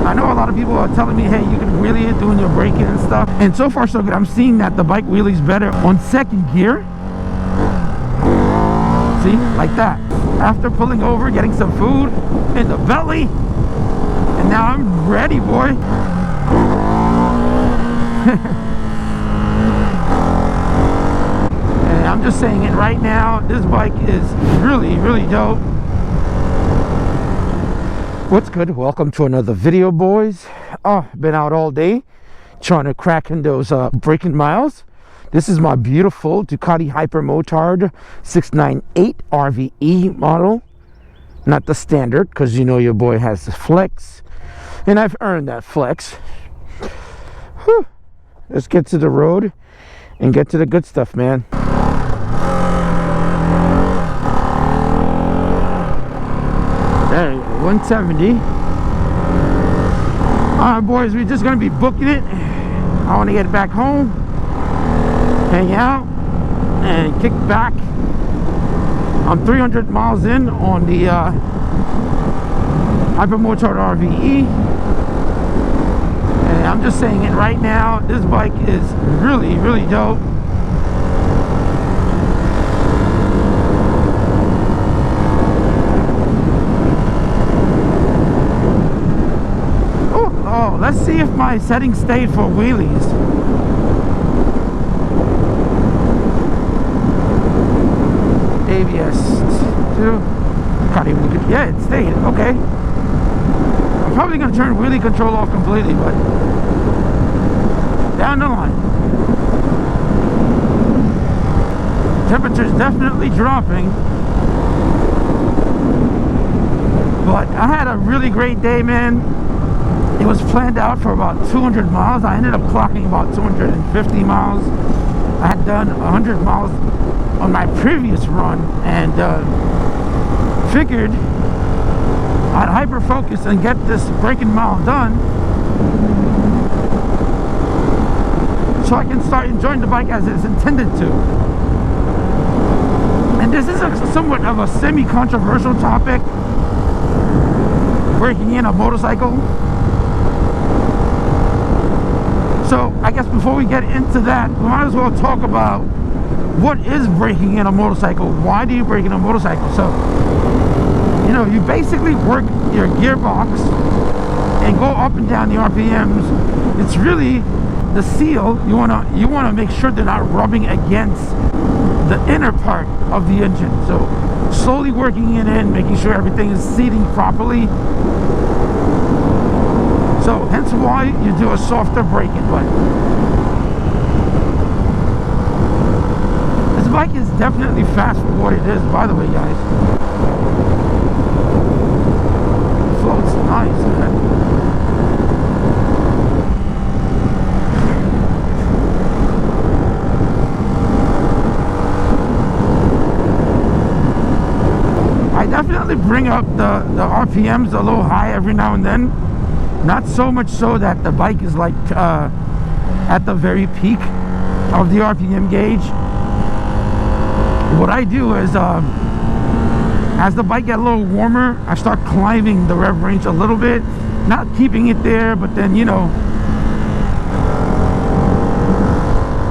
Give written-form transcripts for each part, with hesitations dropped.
I know a lot of people are telling me, hey, you can wheelie it, doing your braking and stuff. And so far so good. I'm seeing that the bike wheelies better on second gear. See, like that. After pulling over, getting some food in the belly, and now I'm ready, boy. And I'm just saying it right now, this bike is really, really dope. What's good? Welcome to another video, boys. Been out all day trying to crack in those braking miles. This is my beautiful Ducati Hypermotard 698 RVE model. Not the standard, because you know your boy has the flex. And I've earned that flex. Whew. Let's get to the road and get to the good stuff, man. There, 170. Alright, boys, we're just gonna be booking it. I want to get back home, hang out, and kick back. I'm 300 miles in on the Hypermotard RVE, and I'm just saying it right now, this bike is really, really dope. Oh, let's see if my settings stayed for wheelies. ABS 2. Yeah, it stayed. Okay. I'm probably going to turn wheelie control off completely, but down the line. Temperature's definitely dropping. But I had a really great day, man. It was planned out for about 200 miles. I ended up clocking about 250 miles. I had done 100 miles on my previous run, and figured I'd hyper focus and get this braking mile done so I can start enjoying the bike as it's intended to. And this is somewhat of a semi-controversial topic, breaking in a motorcycle. So I guess before we get into that, we might as well talk about what is braking in a motorcycle. Why do you brake in a motorcycle? So, you know, you basically work your gearbox and go up and down the RPMs. It's really the seal. You wanna make sure they're not rubbing against the inner part of the engine. So slowly working it in, making sure everything is seating properly. So hence why you do a softer braking. But this bike is definitely fast for what it is, by the way, guys. It floats nice, man. I definitely bring up the RPMs a little high every now and then. Not so much so that the bike is like at the very peak of the RPM gauge. What I do is as the bike gets a little warmer, I start climbing the rev range a little bit, not keeping it there, but then, you know,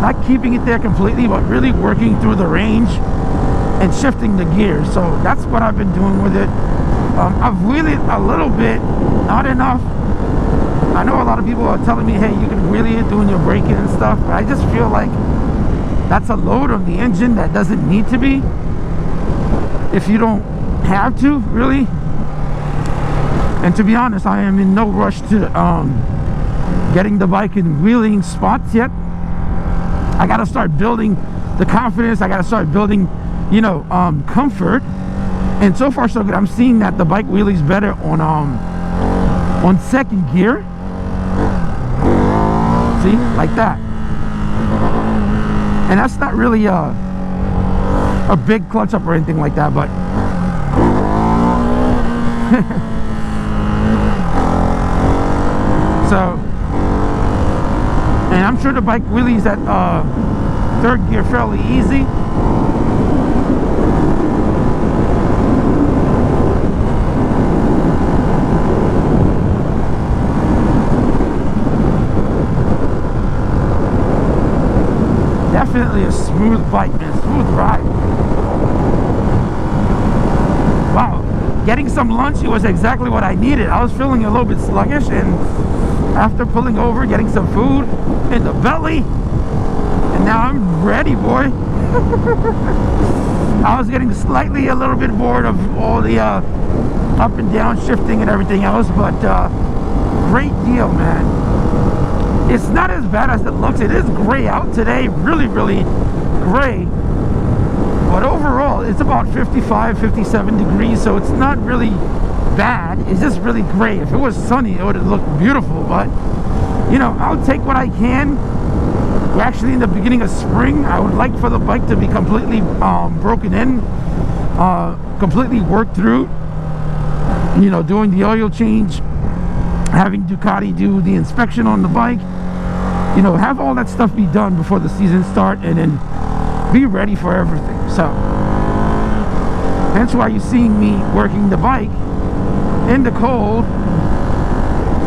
not keeping it there completely, but really working through the range and shifting the gears. So that's what I've been doing with it. I've wheeled it a little bit, not enough. I know a lot of people are telling me, hey, you can wheelie it, doing your braking and stuff, but I just feel like that's a load on the engine that doesn't need to be, if you don't have to, really. And to be honest, I am in no rush to getting the bike in wheeling spots yet. I gotta start building the confidence. I gotta start building, you know, comfort. And so far so good. I'm seeing that the bike wheelies better on second gear. See, like that. And that's not really a big clutch up or anything like that, but so, and I'm sure the bike wheelies at third gear fairly easy. definitely a smooth bike, man. Smooth ride. Wow. Getting some lunch, it was exactly what I needed. I was feeling a little bit sluggish, and after pulling over, getting some food in the belly, and now I'm ready, boy. I was getting slightly a little bit bored of all the up and down shifting and everything else, but great deal, man. It's not as bad as it looks. It is gray out today, really gray, but overall it's about 55 57 degrees, so it's not really bad. It's just really gray. If it was sunny, it would have looked beautiful, but you know, I'll take what I can. We're actually in the beginning of spring. I would like for the bike to be completely broken in, completely worked through, you know, doing the oil change, having Ducati do the inspection on the bike, you know, have all that stuff be done before the season start, and then be ready for everything. So hence why you're seeing me working the bike in the cold.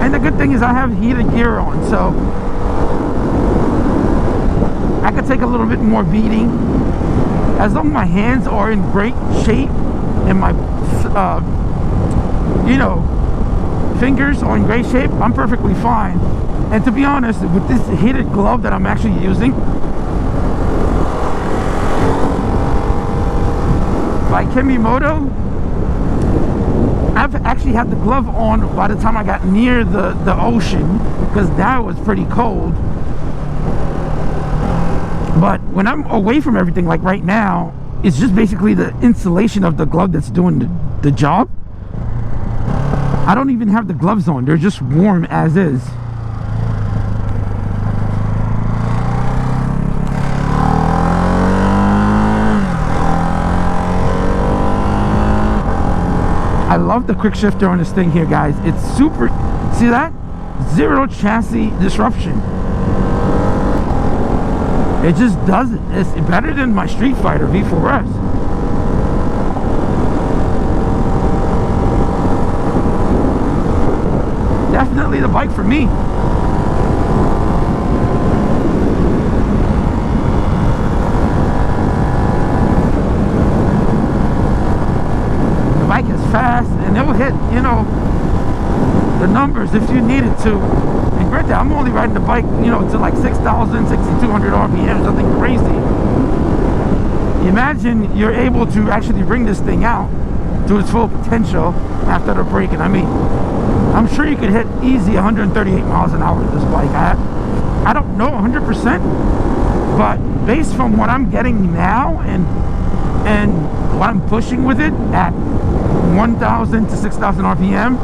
And the good thing is I have heated gear on, so I could take a little bit more beating. As long as my hands are in great shape and my you know, fingers are in great shape, I'm perfectly fine. And to be honest, with this heated glove that I'm actually using by Hypermotard, I've actually had the glove on by the time I got near the ocean, because now it was pretty cold. But when I'm away from everything, like right now, it's just basically the insulation of the glove that's doing the job. I don't even have the gloves on. They're just warm as is. I love the quick shifter on this thing here, guys. It's super, see that? Zero chassis disruption. It just does it. It's better than my Street Fighter V4S. Definitely the bike for me. The bike is fast, and it will hit, you know, the numbers if you needed to. And granted, I'm only riding the bike, you know, to like 6,000, 6,200 RPM, nothing crazy. Imagine you're able to actually bring this thing out to its full potential after the braking. I mean, I'm sure you could hit easy 138 miles an hour with this bike. I don't know 100%, but based from what I'm getting now and what I'm pushing with it at 1,000 to 6,000 RPM,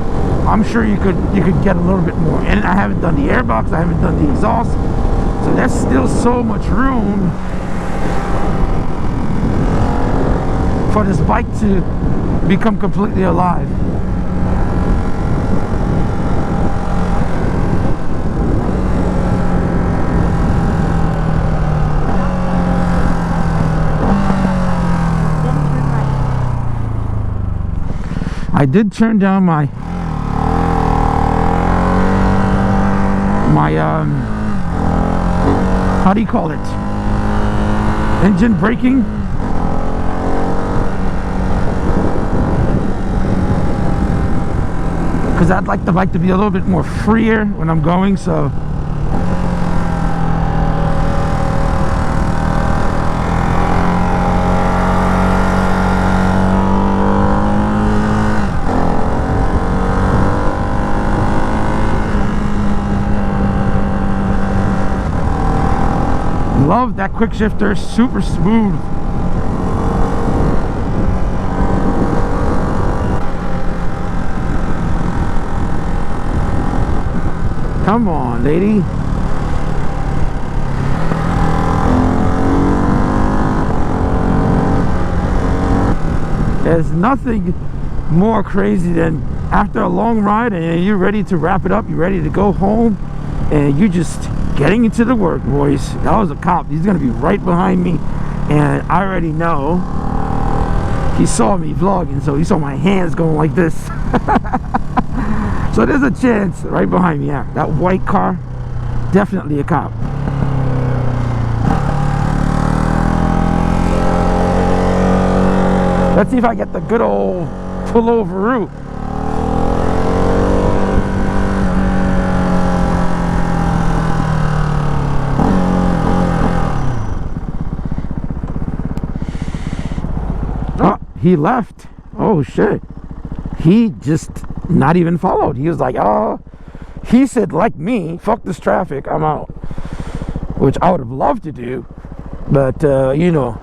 I'm sure you could get a little bit more. And I haven't done the airbox, I haven't done the exhaust, so there's still so much room for this bike to become completely alive. I did turn down my how do you call it? Engine braking. Because I'd like the bike to be a little bit more freer when I'm going, so love that quick shifter, super smooth. Come on, lady. There's nothing more crazy than after a long ride and you're ready to wrap it up, you're ready to go home, and you just getting into the work, boys. That was a cop. He's gonna be right behind me, and I already know he saw me vlogging, so he saw my hands going like this. So there's a chance right behind me. Yeah, that white car, definitely a cop. Let's see if I get the good old pullover route. Oh, he left. Oh shit. He just not even followed. He was like, oh, he said, like me, fuck this traffic, I'm out. Which I would have loved to do, but you know,